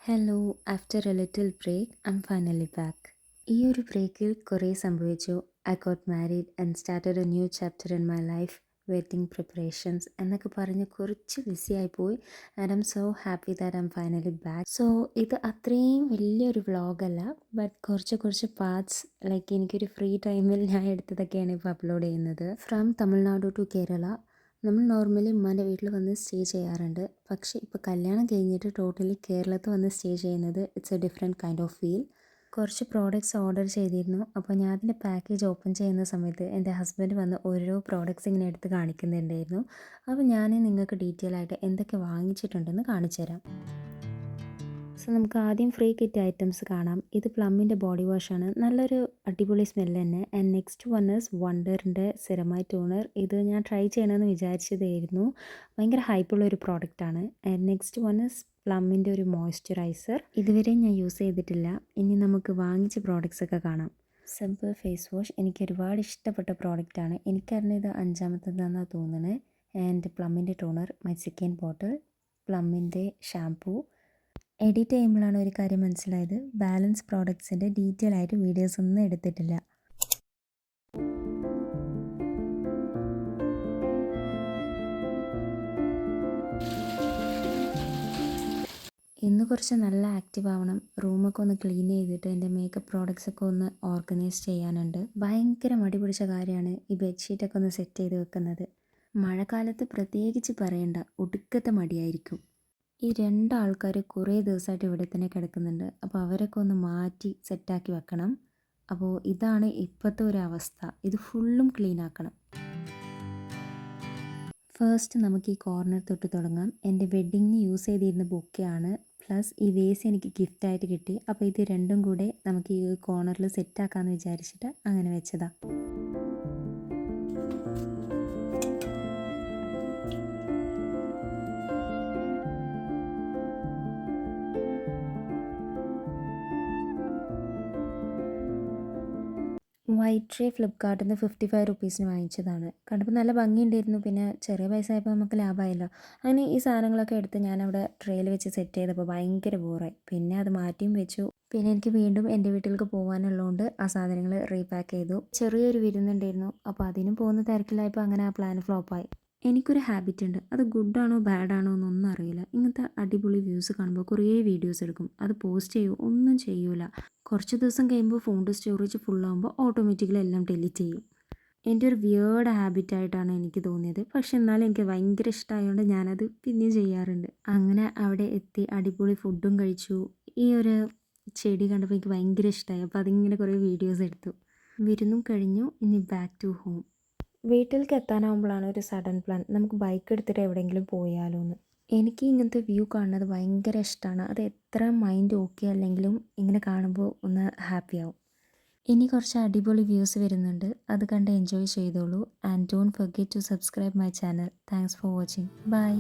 Hello, after A little break I M finally back. ഈ ഒരു ബ്രേക്കിൽ കുറേ സംഭവിച്ചു. I got married and started A new chapter in my life. Wedding preparations എന്നൊക്കെ പറഞ്ഞ് കുറച്ച് ബിസി ആയിപ്പോയി. And I M so happy that I M finally back. So ഇത് അത്രയും വലിയൊരു വ്ളോഗല്ല, ബട്ട് കുറച്ച് പാർട്സ് ലൈക്ക് എനിക്കൊരു ഫ്രീ ടൈമിൽ ഞാൻ എടുത്തതൊക്കെയാണ് ഇപ്പോൾ അപ്ലോഡ് ചെയ്യുന്നത്. From Tamil Nadu to Kerala. നമ്മൾ നോർമലി ഉമ്മാൻ്റെ വീട്ടിൽ വന്ന് സ്റ്റേ ചെയ്യാറുണ്ട്. പക്ഷേ ഇപ്പോൾ കല്യാണം കഴിഞ്ഞിട്ട് ടോട്ടലി കേരളത്തിൽ വന്ന് സ്റ്റേ ചെയ്യുന്നത് it's A different kind of feel. കുറച്ച് പ്രോഡക്റ്റ്സ് ഓർഡർ ചെയ്തിരുന്നു. അപ്പോൾ ഞാൻ അതിൻ്റെ പാക്കേജ് ഓപ്പൺ ചെയ്യുന്ന സമയത്ത് എൻ്റെ ഹസ്ബൻഡ് വന്ന് ഓരോ പ്രോഡക്റ്റ്സ് ഇങ്ങനെ എടുത്ത് കാണിക്കുന്നുണ്ടായിരുന്നു. അപ്പോൾ ഞാൻ നിങ്ങൾക്ക് ഡീറ്റെയിൽ ആയിട്ട് എന്തൊക്കെ വാങ്ങിച്ചിട്ടുണ്ടെന്ന് കാണിച്ചു തരാം. സോ നമുക്ക് ആദ്യം ഫ്രീ കിറ്റ് ഐറ്റംസ് കാണാം. ഇത് പ്ലമ്മിൻ്റെ ബോഡി വാഷാണ്. നല്ലൊരു അടിപൊളി സ്മെല്ല് തന്നെ. ആൻഡ് നെക്സ്റ്റ് വൺ ഈസ് വണ്ടറിൻ്റെ സെറമൈഡ് ടോണർ. ഇത് ഞാൻ ട്രൈ ചെയ്യണമെന്ന് വിചാരിച്ചതായിരുന്നു. ഭയങ്കര ഹൈപ്പുള്ളൊരു പ്രോഡക്റ്റാണ്. ആൻഡ് നെക്സ്റ്റ് വൺ ഈസ് പ്ലമ്മിൻ്റെ ഒരു മോയ്സ്ചറൈസർ. ഇതുവരെ ഞാൻ യൂസ് ചെയ്തിട്ടില്ല. ഇനി നമുക്ക് വാങ്ങിച്ച പ്രോഡക്റ്റ്സ് ഒക്കെ കാണാം. സിമ്പിൾ ഫേസ് വാഷ് എനിക്ക് ഒരുപാട് ഇഷ്ടപ്പെട്ട പ്രോഡക്റ്റാണ്. എനിക്കറിഞ്ഞ ഇത് 5ാമത്തേതാണെന്നാണ് തോന്നുന്നത്. ആൻഡ് പ്ലമ്മിൻ്റെ ടോണർ, മൈ സെക്കൻഡ് ബോട്ടിൽ. പ്ലമ്മിൻ്റെ ഷാംപൂ. എഡിറ്റ് ചെയ്യുമ്പോഴാണ് ഒരു കാര്യം മനസ്സിലായത്, ബാലൻസ് പ്രോഡക്ട്സിൻ്റെ ഡീറ്റെയിൽ ആയിട്ട് വീഡിയോസ് ഒന്നും എടുത്തിട്ടില്ല. ഇന്ന് കുറച്ച് നല്ല ആക്റ്റീവ് ആവണം. റൂമൊക്കെ ഒന്ന് ക്ലീൻ ചെയ്തിട്ട് എൻ്റെ മേക്കപ്പ് പ്രോഡക്റ്റ്സ് ഒക്കെ ഒന്ന് ഓർഗനൈസ് ചെയ്യാനുണ്ട്. ഭയങ്കര മടി പിടിച്ച കാര്യമാണ് ഈ ബെഡ്ഷീറ്റൊക്കെ ഒന്ന് സെറ്റ് ചെയ്ത് വെക്കുന്നത്. മഴക്കാലത്ത് പ്രത്യേകിച്ച് പറയണ്ട, ഒടുക്കത്തെ മടിയായിരിക്കും. ഈ 2 ആൾക്കാർ കുറേ ദിവസമായിട്ട് ഇവിടെ തന്നെ കിടക്കുന്നുണ്ട്. അപ്പോൾ അവരൊക്കെ ഒന്ന് മാറ്റി സെറ്റാക്കി വെക്കണം. അപ്പോൾ ഇതാണ് ഇപ്പോഴത്തെ ഒരു അവസ്ഥ. ഇത് ഫുള്ളും ക്ലീൻ ആക്കണം. ഫസ്റ്റ് നമുക്ക് ഈ കോർണർ തൊട്ട് തുടങ്ങാം. എൻ്റെ വെഡ്ഡിങ്ങിന് യൂസ് ചെയ്തിരുന്ന ബൊക്കെയാണ്. പ്ലസ് ഈ വേസ് എനിക്ക് ഗിഫ്റ്റായിട്ട് കിട്ടി. അപ്പോൾ ഇത് രണ്ടും കൂടെ നമുക്ക് ഈ കോർണറിൽ സെറ്റാക്കാമെന്ന് വിചാരിച്ചിട്ട് അങ്ങനെ വെച്ചതാണ്. വൈറ്റ് ട്രേ ഫ്ലിപ്കാർട്ടിൽ നിന്ന് 55 റുപ്പീസിന് വാങ്ങിച്ചതാണ്. കണ്ടപ്പോൾ നല്ല ഭംഗിയുണ്ടായിരുന്നു. പിന്നെ ചെറിയ പൈസ ആയപ്പോൾ നമുക്ക് ലാഭമായല്ലോ. അങ്ങനെ ഈ സാധനങ്ങളൊക്കെ എടുത്ത് ഞാനവിടെ ട്രേയിൽ വെച്ച് സെറ്റ് ചെയ്തപ്പോൾ ഭയങ്കര ബോറായി. പിന്നെ അത് മാറ്റിയും വെച്ചു. പിന്നെ എനിക്ക് വീണ്ടും എൻ്റെ വീട്ടിലേക്ക് പോകാനുള്ളതുകൊണ്ട് ആ സാധനങ്ങൾ റീപാക്ക് ചെയ്തു. ചെറിയൊരു വിരുന്നുണ്ടായിരുന്നു. അപ്പോൾ അതിനും പോകുന്ന തിരക്കിലായപ്പോൾ അങ്ങനെ ആ പ്ലാൻ ഫ്ലോപ്പായി. എനിക്കൊരു ഹാബിറ്റ് ഉണ്ട്. അത് ഗുഡാണോ ബാഡാണോ എന്നൊന്നും അറിയില്ല. ഇങ്ങനത്തെ അടിപൊളി വ്യൂസ് കാണുമ്പോൾ കുറേ വീഡിയോസ് എടുക്കും. അത് പോസ്റ്റ് ചെയ്യുമോ ഒന്നും ചെയ്യൂല. കുറച്ച് ദിവസം കഴിയുമ്പോൾ ഫോണിൻ്റെ സ്റ്റോറേജ് ഫുള്ളാകുമ്പോൾ ഓട്ടോമാറ്റിക്കലി എല്ലാം ഡിലീറ്റ് ചെയ്യും. എൻ്റെ ഒരു വിയേർഡ് ഹാബിറ്റായിട്ടാണ് എനിക്ക് തോന്നിയത്. പക്ഷെ എന്നാലും എനിക്ക് ഭയങ്കര ഇഷ്ടമായതുകൊണ്ട് ഞാനത് പിന്നെയും ചെയ്യാറുണ്ട്. അങ്ങനെ അവിടെ എത്തി അടിപൊളി ഫുഡും കഴിച്ചു. ഈ ഒരു ചെടി കണ്ടപ്പോൾ എനിക്ക് ഭയങ്കര ഇഷ്ടമായി. അപ്പോൾ അതിങ്ങനെ കുറേ വീഡിയോസ് എടുത്തു. വിരുന്നും കഴിഞ്ഞു. ഇനി ബാക്ക് ടു ഹോം. വീട്ടിലേക്ക് എത്താനാകുമ്പോഴാണ് ഒരു സഡൻ പ്ലാൻ, നമുക്ക് ബൈക്ക് എടുത്തിട്ട് എവിടെയെങ്കിലും പോയാലോ എന്ന്. എനിക്ക് ഇങ്ങനത്തെ വ്യൂ കാണുന്നത് ഭയങ്കര ഇഷ്ടമാണ്. അത് എത്ര മൈൻഡ് ഓക്കെ അല്ലെങ്കിലും ഇങ്ങനെ കാണുമ്പോൾ ഒന്ന് ഹാപ്പി ആവും. ഇനി കുറച്ച് അടിപൊളി വ്യൂസ് വരുന്നുണ്ട്. അത് കണ്ട് എൻജോയ് ചെയ്തോളൂ. And don't forget to subscribe my channel. Thanks for watching. By.